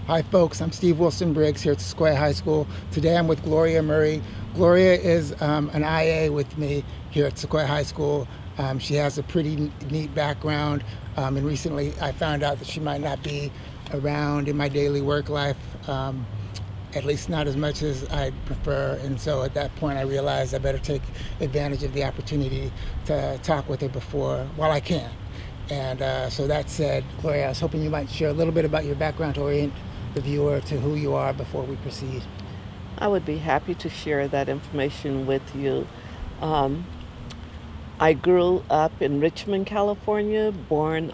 Hi, folks. I'm Steve Wilson Briggs here at Sequoia High School. Today I'm with Gloria Murry. Gloria is an IA with me here at Sequoia High School. She has a pretty neat background, and recently I found out that she might not be around in my daily work life, at least not as much as I'd prefer. And so at that point I realized I better take advantage of the opportunity to talk with her while I can. And so that said, Gloria, I was hoping you might share a little bit about your background to orient the viewer to who you are before we proceed. I would be happy to share that information with you. Um, I grew up in Richmond, California, born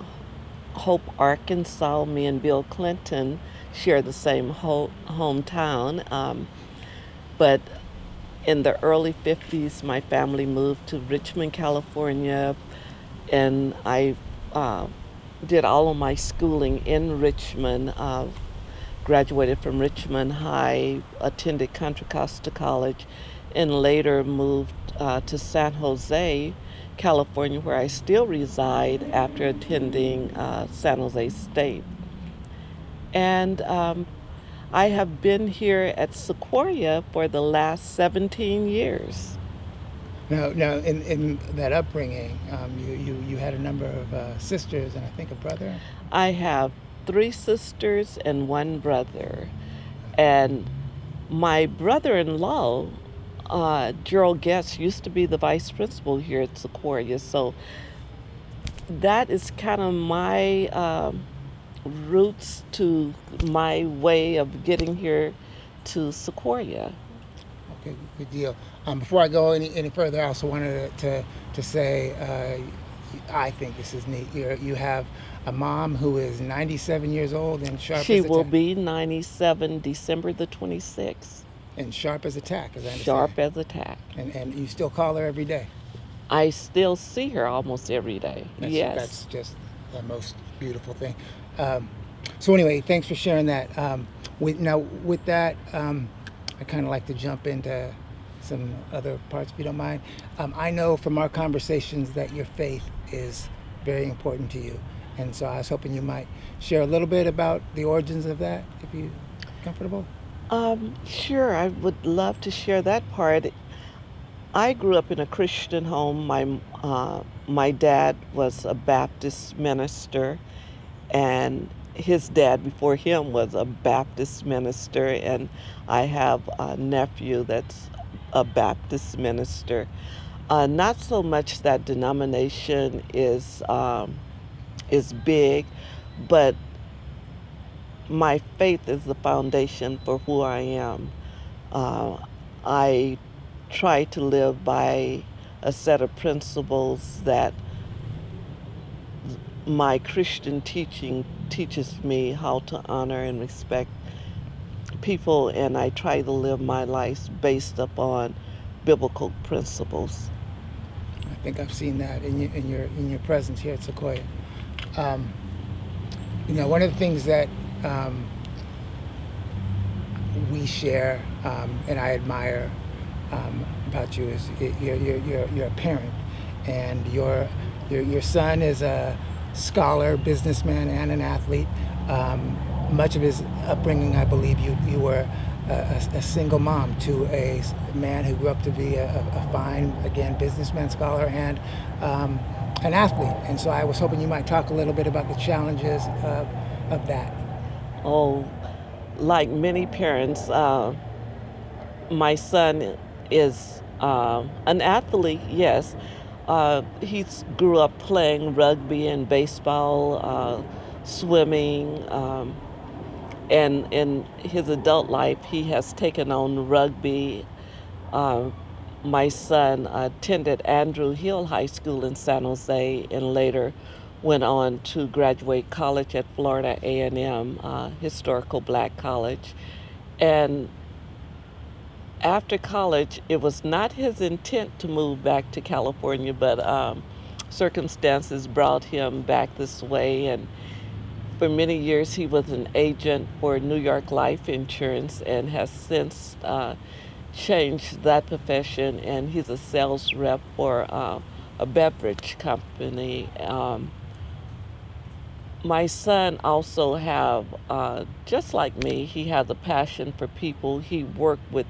Hope, Arkansas. Me and Bill Clinton share the same hometown. But in the early 50s, my family moved to Richmond, California, and I uh, did all of my schooling in Richmond. Graduated from Richmond High, attended Contra Costa College, and later moved to San Jose, California, where I still reside after attending San Jose State. And I have been here at Sequoia for the last 17 years. Now, in that upbringing, you had a number of sisters and I think a brother. I have three sisters and one brother. And my brother in law, Gerald Guest, used to be the vice principal here at Sequoia. So that is kind of my roots to my way of getting here to Sequoia. Okay, good deal. Before I go any further, I also wanted to say I think this is neat. You have a mom who is 97 years old and sharp She as a will tack. be 97 December the 26th. And sharp as a tack, as I Sharp understand. as a tack. And you still call her every day. I still see her almost every day. That's Yes. just the most beautiful thing. Um, so anyway, thanks for sharing that. With that, I kind of like to jump into some other parts, if you don't mind. I know from our conversations that your faith is very important to you, and so I was hoping you might share a little bit about the origins of that, if you're comfortable. Sure, I would love to share that part. I grew up in a Christian home. My dad was a Baptist minister, and his dad before him was a Baptist minister, and I have a nephew that's a Baptist minister. Not so much that denomination is big, but my faith is the foundation for who I am. Uh, I try to live by a set of principles that my Christian teaching teaches me how to honor and respect people, and I try to live my life based upon biblical principles. I think I've seen that in your presence here at Sequoia. Um, one of the things that um, we share and I admire about you is you're a parent, and your son is a scholar, businessman, and an athlete. Much of his upbringing, I believe, you were a single mom to a man who grew up to be a fine, again, businessman, scholar, and an athlete. And so I was hoping you might talk a little bit about the challenges of that. Oh, like many parents, my son is an athlete, yes. He grew up playing rugby and baseball, swimming, and in his adult life, he has taken on rugby. Uh, my son attended Andrew Hill High School in San Jose and later went on to graduate college at Florida A&M, historical black college. And after college, it was not his intent to move back to California, but circumstances brought him back this way. And for many years, he was an agent for New York Life Insurance and has since changed that profession. And he's a sales rep for a beverage company. My son also have, just like me, he has a passion for people. He worked with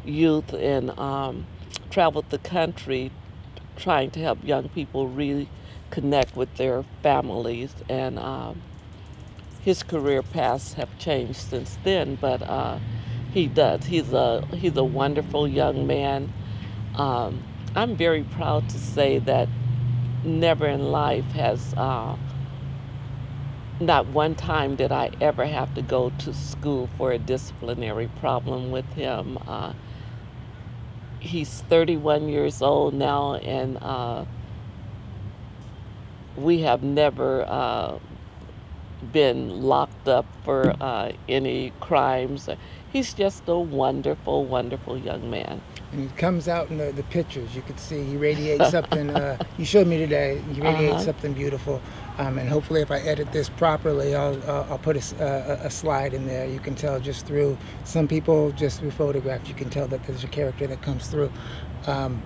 youth and traveled the country trying to help young people really connect with their families. And his career paths have changed since then, but he does. He's a wonderful young man. Um, I'm very proud to say that never in life has not one time did I ever have to go to school for a disciplinary problem with him. He's 31 years old now, and we have never been locked up for any crimes. He's just a wonderful, wonderful young man. And it comes out in the pictures. You could see he radiates something. You showed me today. He radiates Uh-huh. something beautiful. And hopefully, if I edit this properly, I'll put a slide in there. You can tell just through some people, just through photographs, you can tell that there's a character that comes through. Um,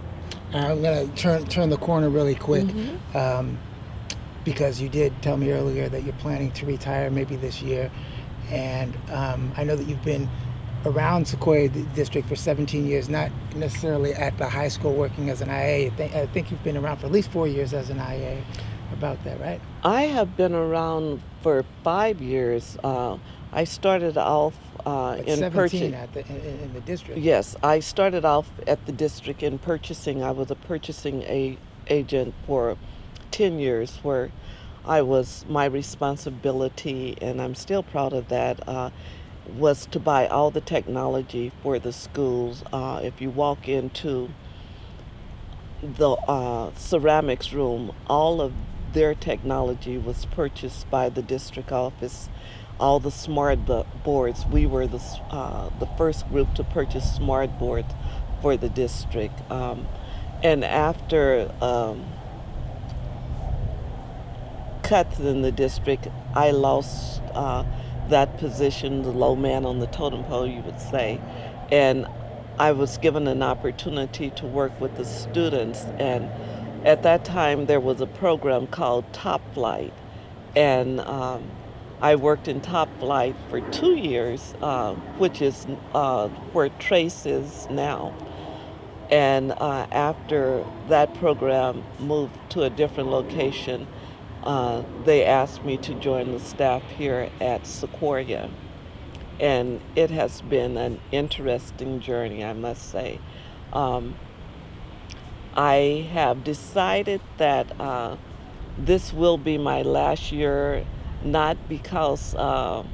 I'm gonna turn the corner really quick. Mm-hmm. Because you did tell me earlier that you're planning to retire maybe this year, and I know that you've been around Sequoia District for 17 years, not necessarily at the high school working as an IA. I think you've been around for at least 4 years as an IA. About that, right? I have been around for 5 years. I started off But in 17 purchasing. in the district. Yes, I started off at the district in purchasing. I was a purchasing agent for 10 years, where my responsibility, and I'm still proud of that, was to buy all the technology for the schools. If you walk into the ceramics room, all of their technology was purchased by the district office. All the smart boards, we were the first group to purchase smart boards for the district. And after cuts in the district, I lost that position, the low man on the totem pole, you would say. And I was given an opportunity to work with the students. And at that time, there was a program called Top Flight. And I worked in Top Flight for 2 years, which is where Trace is now. And after that program moved to a different location, they asked me to join the staff here at Sequoia. And it has been an interesting journey, I must say. Um, I have decided that this will be my last year, not because of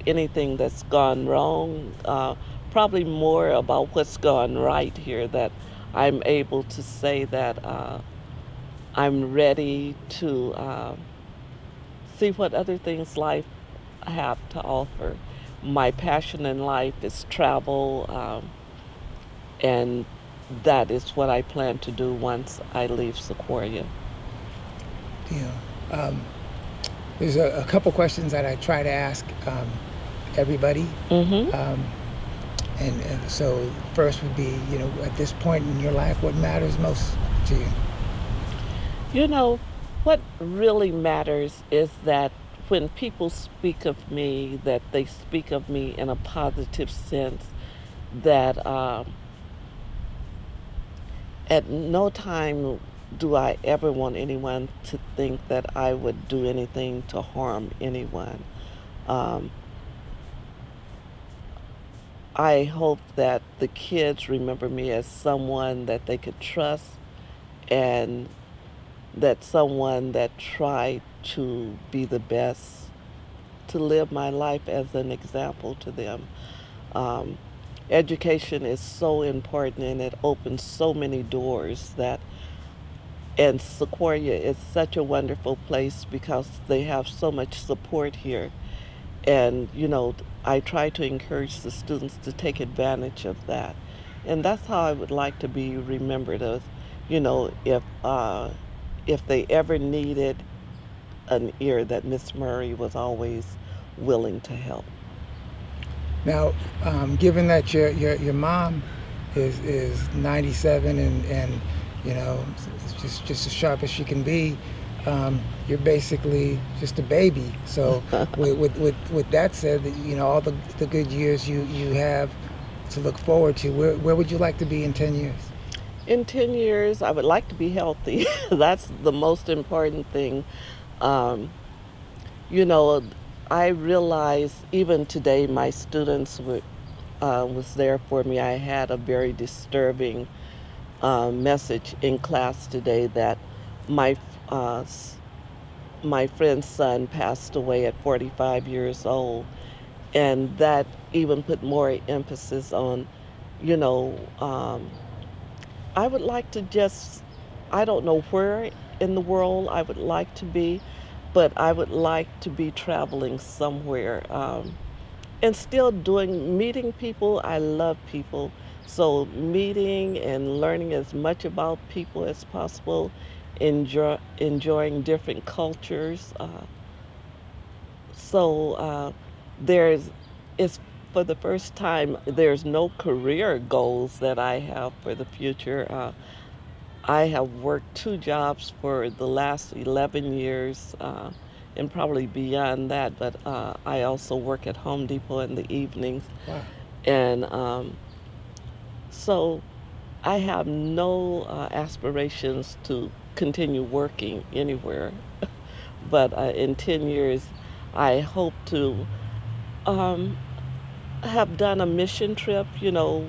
anything that's gone wrong, probably more about what's gone right here, that I'm able to say that I'm ready to see what other things life have to offer. My passion in life is travel, and that is what I plan to do once I leave Sequoia. Yeah. Um, there's a couple questions that I try to ask everybody. Hmm. Um, and so first would be, at this point in your life, what matters most to you? You know, what really matters is that when people speak of me, that they speak of me in a positive sense, that at no time do I ever want anyone to think that I would do anything to harm anyone. Um, I hope that the kids remember me as someone that they could trust, and that someone that tried to be the best, to live my life as an example to them. Um, Education is so important, and it opens so many doors, and Sequoia is such a wonderful place because they have so much support here. And, I try to encourage the students to take advantage of that. And that's how I would like to be remembered as, if they ever needed an ear, that Miss Murray was always willing to help. Now, given that your mom is 97 and it's just as sharp as she can be, you're basically just a baby. So with that said, you know, all the good years you have to look forward to, where would you like to be in 10 years? In 10 years, I would like to be healthy. That's the most important thing. Um, you know, I realize even today my students was there for me. I had a very disturbing message in class today that my uh, my friend's son passed away at 45 years old, and that even put more emphasis on, you know, I would like to just, I don't know where in the world I would like to be, but I would like to be traveling somewhere and still meeting people. I love people. So, meeting and learning as much about people as possible, enjoying different cultures. So, there's, it's for the first time, there's no career goals that I have for the future. I have worked two jobs for the last 11 years and probably beyond that, but I also work at Home Depot in the evenings. Wow. And so I have no aspirations to continue working anywhere. But in 10 years, I hope to um, have done a mission trip, you know,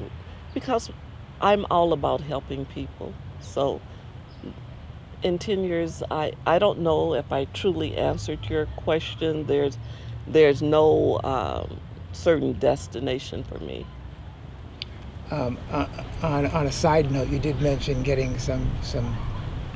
because I'm all about helping people. So in 10 years, I don't know if I truly answered your question. There's no certain destination for me. Um, uh, on a side note, you did mention getting some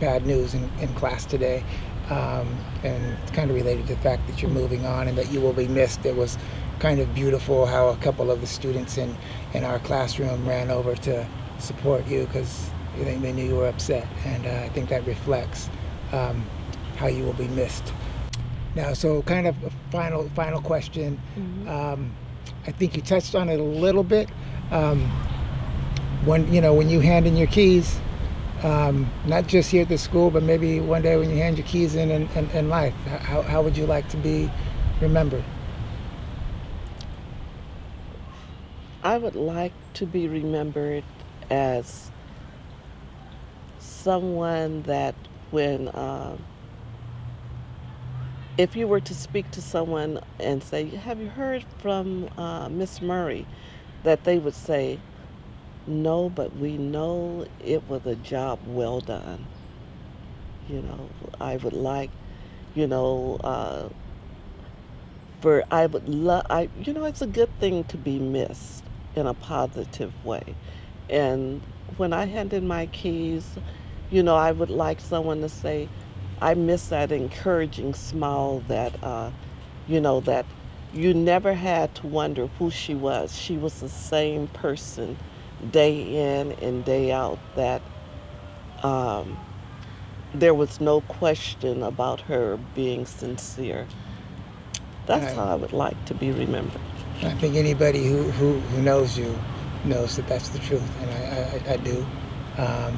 bad news in class today, and it's kind of related to the fact that you're moving on and that you will be missed. It was kind of beautiful how a couple of the students in our classroom ran over to support you because they knew you were upset, and I think that reflects um, how you will be missed. Now, so kind of a final question. Mhm. I think you touched on it a little bit. Um, when you hand in your keys, not just here at the school, but maybe one day when you hand your keys in life, how would you like to be remembered? I would like to be remembered as someone that when if you were to speak to someone and say, "Have you heard from Miss Murray?" that they would say, "No, but we know it was a job well done." You know, I would like, you know, for I would love, it's a good thing to be missed in a positive way. And when I hand in my keys, I would like someone to say, I miss that encouraging smile that you never had to wonder who she was. She was the same person day in and day out that um, there was no question about her being sincere. And That's how I would like to be remembered. I think anybody who knows you knows that that's the truth, and I do. Um,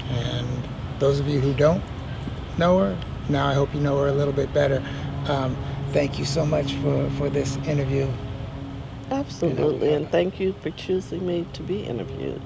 and those of you who don't know her, now I hope you know her a little bit better. Thank you so much for this interview. Absolutely, and thank you for choosing me to be interviewed.